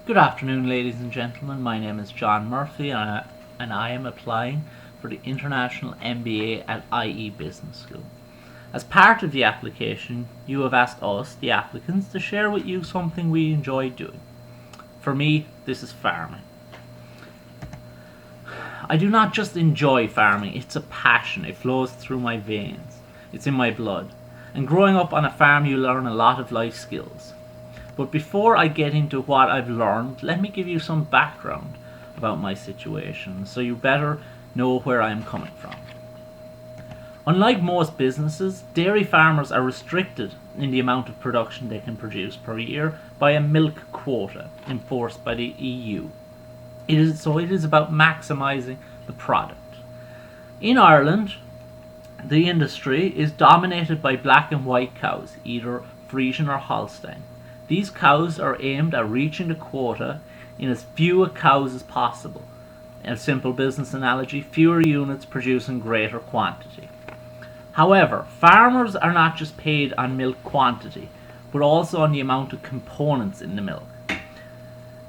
Good afternoon, ladies and gentlemen. My name is John Murphy, and I am applying for the International MBA at IE Business School. As part of the application, you have asked us, the applicants, to share with you something we enjoy doing. For me, this is farming. I do not just enjoy farming, it's a passion. It flows through my veins. It's in my blood. And growing up on a farm, you learn a lot of life skills. But before I get into what I've learned, let me give you some background about my situation, so you better know where I am coming from. Unlike most businesses, dairy farmers are restricted in the amount of production they can produce per year by a milk quota enforced by the EU. It is about maximising the product. In Ireland, the industry is dominated by black and white cows, either Friesian or Holstein. These cows are aimed at reaching the quota in as few cows as possible. In a simple business analogy, fewer units producing greater quantity. However, farmers are not just paid on milk quantity, but also on the amount of components in the milk.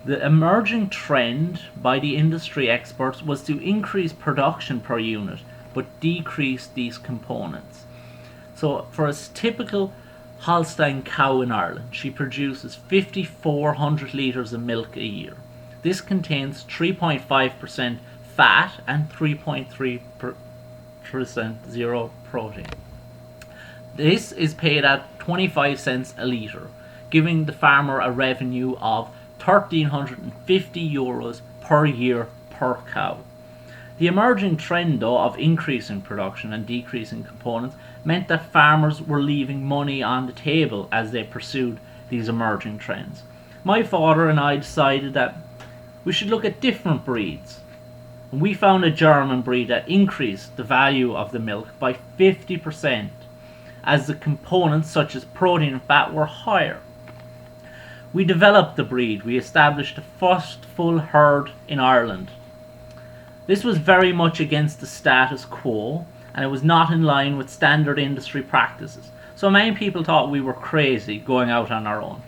The emerging trend by the industry experts was to increase production per unit, but decrease these components. So for a typical Holstein cow in Ireland, she produces 5,400 litres of milk a year. This contains 3.5% fat and 3.3% zero protein. This is paid at 25 cents a litre, giving the farmer a revenue of €1,350 per year per cow. The emerging trend, though, of increasing production and decreasing components meant that farmers were leaving money on the table as they pursued these emerging trends. My father and I decided that we should look at different breeds. And we found a German breed that increased the value of the milk by 50% as the components such as protein and fat were higher. We developed the breed. We established the first full herd in Ireland. This was very much against the status quo, and it was not in line with standard industry practices. So many people thought we were crazy going out on our own.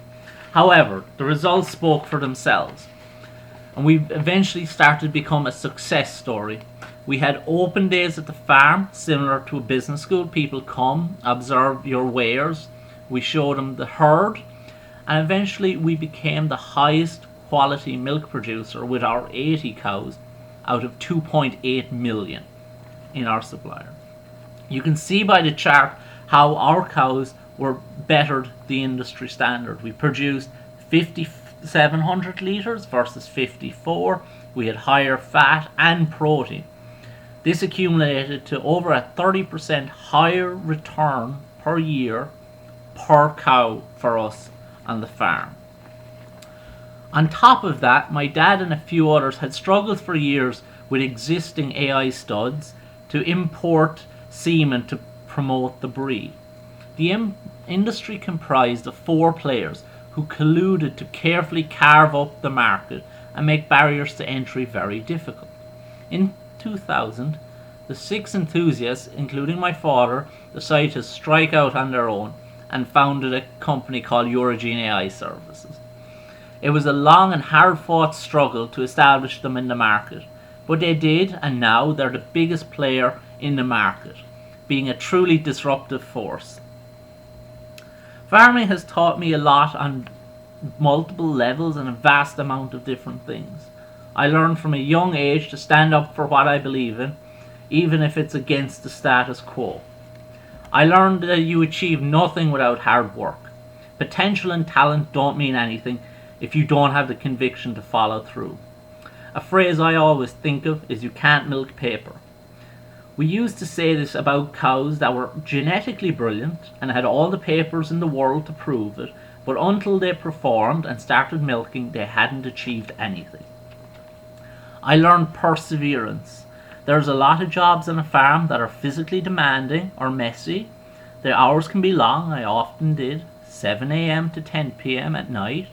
However, the results spoke for themselves, and we eventually started to become a success story. We had open days at the farm, similar to a business school. People come, observe your wares. We show them the herd, and eventually we became the highest quality milk producer with our 80 cows out of 2.8 million in our supplier. You can see by the chart how our cows were bettered the industry standard. We produced 5,700 litres versus 54. We had higher fat and protein. This accumulated to over a 30% higher return per year per cow for us on the farm. On top of that, my dad and a few others had struggled for years with existing AI studs to import semen to promote the breed. The industry comprised of 4 players who colluded to carefully carve up the market and make barriers to entry very difficult. In 2000, the 6 enthusiasts, including my father, decided to strike out on their own and founded a company called Eurogene AI Services. It was a long and hard-fought struggle to establish them in the market, but they did, and now they're the biggest player in the market, being a truly disruptive force. Farming has taught me a lot on multiple levels and a vast amount of different things. I learned from a young age to stand up for what I believe in, even if it's against the status quo. I learned that you achieve nothing without hard work. Potential and talent don't mean anything if you don't have the conviction to follow through. A phrase I always think of is, you can't milk paper. We used to say this about cows that were genetically brilliant and had all the papers in the world to prove it, but until they performed and started milking, they hadn't achieved anything. I learned perseverance. There's a lot of jobs on a farm that are physically demanding or messy. The hours can be long. I often did 7 a.m. to 10 p.m. at night.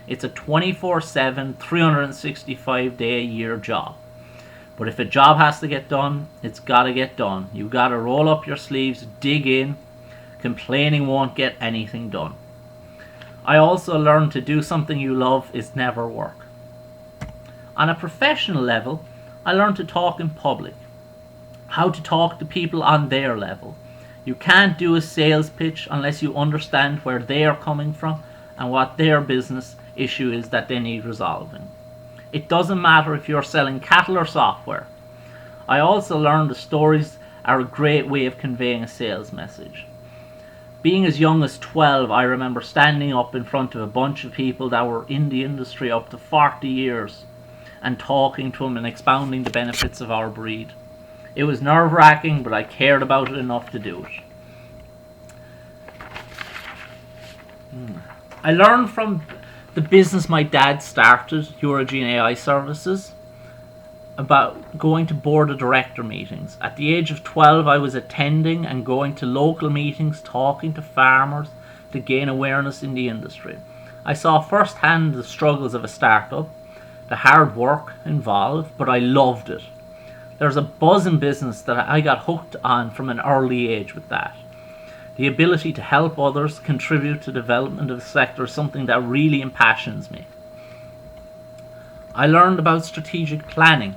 It's a 24/7, 365-day-a-year job. But if a job has to get done, it's got to get done. You've got to roll up your sleeves, dig in. Complaining won't get anything done. I also learned to do something you love is never work. On a professional level, I learned to talk in public, how to talk to people on their level. You can't do a sales pitch unless you understand where they are coming from and what their business issue is that they need resolving. It doesn't matter if you're selling cattle or software. I also learned that stories are a great way of conveying a sales message. Being as young as 12, I remember standing up in front of a bunch of people that were in the industry up to 40 years and talking to them and expounding the benefits of our breed. It was nerve-wracking, but I cared about it enough to do it. I learned from the business my dad started, Eurogene AI Services, about going to board of director meetings. At the age of 12, I was attending and going to local meetings, talking to farmers to gain awareness in the industry. I saw firsthand the struggles of a startup, the hard work involved, but I loved it. There's a buzz in business that I got hooked on from an early age with that. The ability to help others contribute to the development of the sector is something that really impassions me. I learned about strategic planning.